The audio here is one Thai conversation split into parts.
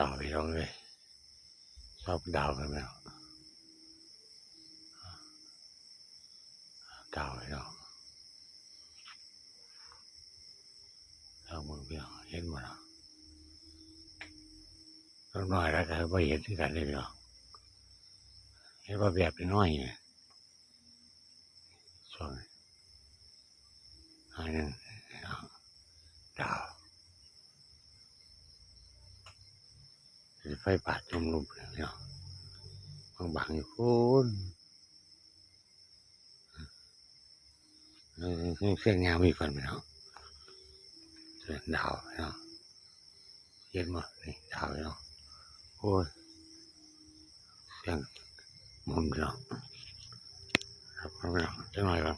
าวพี่น้องเลยชอบดาวกันไหมดาวพี่น้องเอามือพี่น้องเห็นหมดแล้วต้องน้อยแล้วก็ไม่เห็นที่กันเลยพี่น้องเห็นว่าแบบน้อยเนี่ยช่วงอันนึงดาวไฟบาดลุ่มๆเลยพี่น้องบางอยู่คุณเสียงยาวมีคนพี่น้องดาวพี่น้องเห็นหมดนี่ดาวพี่น้องโอ้ยเสียงมุนพี่น้องครับพี่น้องจังหน่อยครับ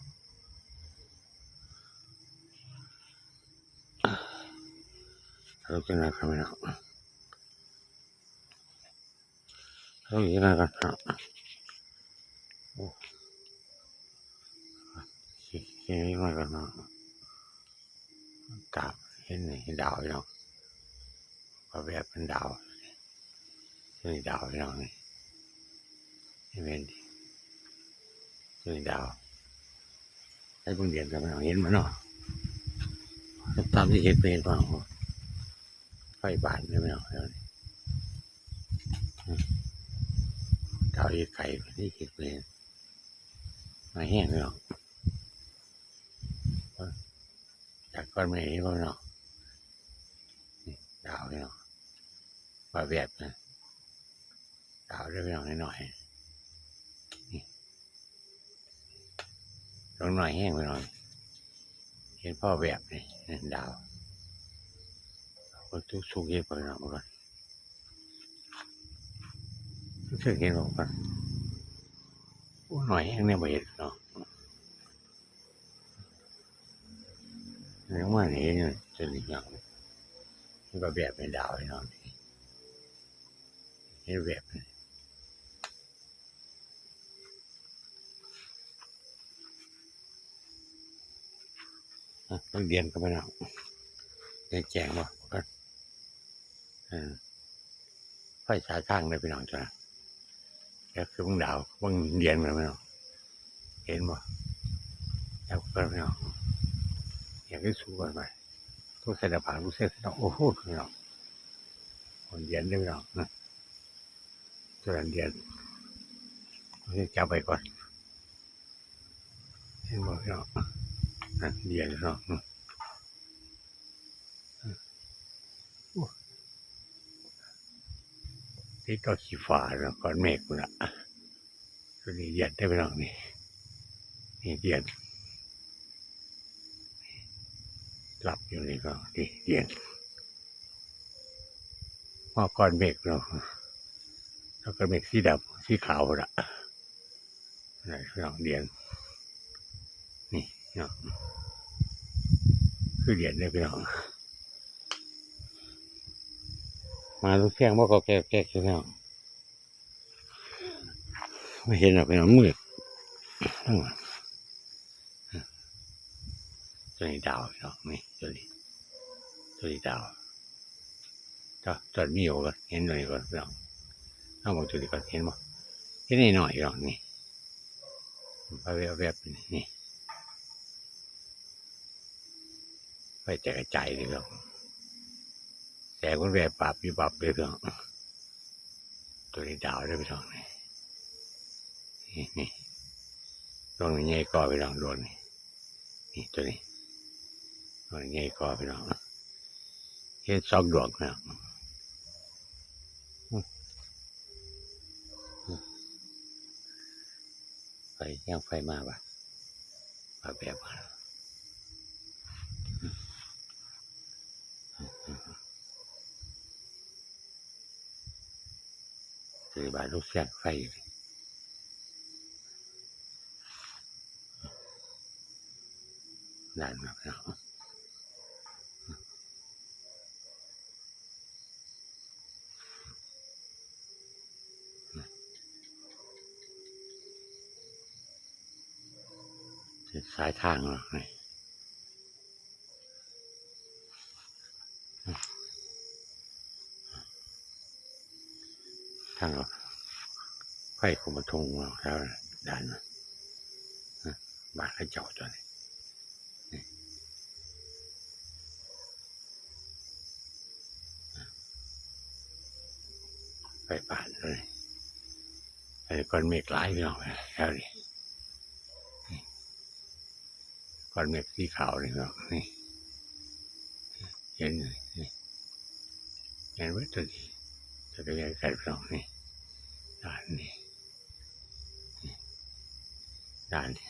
เราจะนั่งกันพี่น้องเราจะนั่งกันครับโอ้เห็นไหมกันเนาะกราบเห็นนี่ดาวพี่น้องก็แบบเป็นดาวนี่ดาวพี่น้องนี่เห็นดินี่ดาวให้เพิ่งเรียนกันพี่น้องเห็นมันเนาะตามที่เห็นเป็นบ้างไฟบานเลยพี่น้องดาวอีไก่ที่เห็นเป็นมาแห้งพี่น้องจากก้อนเมฆนี่พี่น้องดาวพี่น้องมาแบบนะดาวด้วยพี่น้องหน่อยลงหน่อยแห้งไปหน่อยเห็นพ่อแบบนี่ดาวทุกสุกเย็บไปหน่อยก่อนรู้สึกเห็นบอกกันหน่อยแห้งเนี่ยไม่เห็นเนาะแล้วมาเห็นจะหลีกอย่างนี่ก็แบบเป็นดาวพี่น้องเห็นแบบต้องเรียนกันไปหน่อยแจงว่ากันไฟฉายข้างเลยพี่น้องจ้ะแล้วคือมึงดาวมึงเรียนกันพี่น้องเห็นบ่แล้วก็พี่น้องอยากให้สู้กันไปทุกเส้นผ่านทุกเส้นโอ้โหพี่น้องคนเรียนได้พี่น้องจะเรียนจับไปก่อนเห็นบ่พี่น้องเรียนพี่น้องที่ต่อสีฟ้าแล้วก่อนเมฆกูละตัวนี้เรียนได้พี่น้องนี่เรียนหลับอยู่นี่ก็นี่เรียนพอก่อนเมฆเราแล้วก็เมฆสีดำสีขาวละนี่พี่น้องเรียนนี่เนาะคือเรียนได้พี่น้องมาลูกเสียงว่าก็แก่ใช่ไหมไม่เห็นหรอกพี่น้องมืดตัวนี้ดาวพี่น้องนี่ตัวนี้ดาวตัวมีอยู่ก็เห็นหน่อยก่อนพี่น้องเอาบอกตัวนี้ก่อนเห็นบ่เห็นหน่อยหรอกนี่ไปแบบนี่ไปแจกใจเลยพี่น้องแต่คนแบบปรับอยู่ปรับเลยพี่น้องตัวนี้ดาวได้พี่น้องนี่ตรงนี้ใหญ่ก่อพี่น้องโดนนี่ตัวนี้ตรงนี้ใหญ่ก่อพี่น้องเห็น2 ดวงพี่น้องไฟยังไฟมาป่ะแบบคือบานลูกเสียงไฟนั่นนะพี่น้องสายทางหรอกนี่ างออกไฟขุมทงเราแล้วด้านบ้านเขาเจ้าตัวนี้ไฟป่านเลยไอ้ก้อนเมฆหลายพี่น้องแล้วนี่ก้อนเมฆสีขาวนี่พี่น้องนี่เห็นนี่เห็นไว้ตัวนี้จะไปยังไงกันพี่น้องนี่ด้านนี้ด้านนี้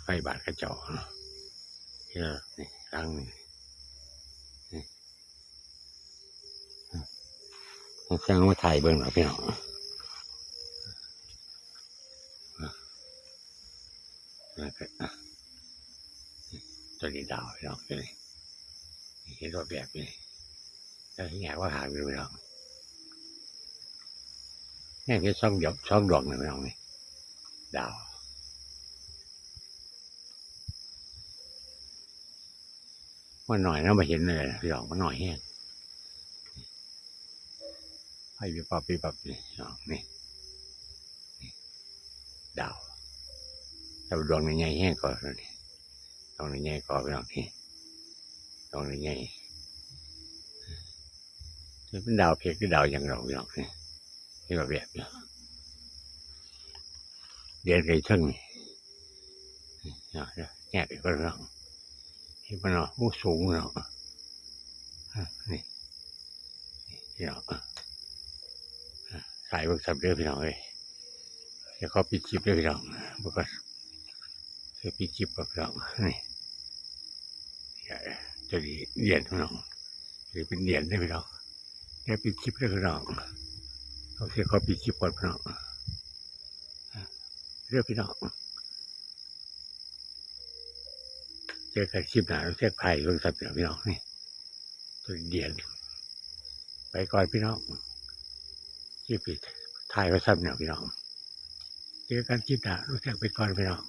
ไฟบาดกระจกเนาะนี่นี่รังนี่เครื่องมาถ่ายเบิ้งหน่อยพี่น้องตัวนี้ดาวพี่น้องตัวนี้เห็นรถแบบนี้แล้วที่แง่ว่าหาไปพี่น้องแง่แค่ช่องดวงหนึ่งพี่น้องนี่ดาวมันหน่อยนะมาเห็นเลยพี่น้องมันหน่อยแห้งให้ปีปับนี่น้องนี่ดาวแต่ดวงใหญ่แห้งก่อนนี่ดวงใหญ่ก่อนพี่น้องนี่ดวงใหญ่จะเป็นดาวเพกหรือดาวอย่างเราพี่น้องนี่ที่แบบเรียนไกลเชิงนี่แง่ไปก็น้องที่มันผู้สูงเนาะนี่พี่น้องสายเบิกสับเด้อพี่น้องเลยจะเขาปิดจิบเด้อพี่น้องบุกก็จะปิดจิบกับพี่น้องนี่จะเรียนพี่น้องหรือเป็นเรียนได้พี่น้องจะปิดจิบเด้อพี่น้องเขาเสียเขาปิดจิบก่อนพี่น้องเรื่องพี่น้องเจอกันคลิปหนาเราเช็คไพ่เบิกสับเด้อพี่น้องนี่จะเรียนไปก่อนพี่น้องคลิปปิดถ่ายไว้ซ้ำเนี่ยพี่น้องเจอกันคลิปหน้ารู้จักไปก่อนพี่น้อง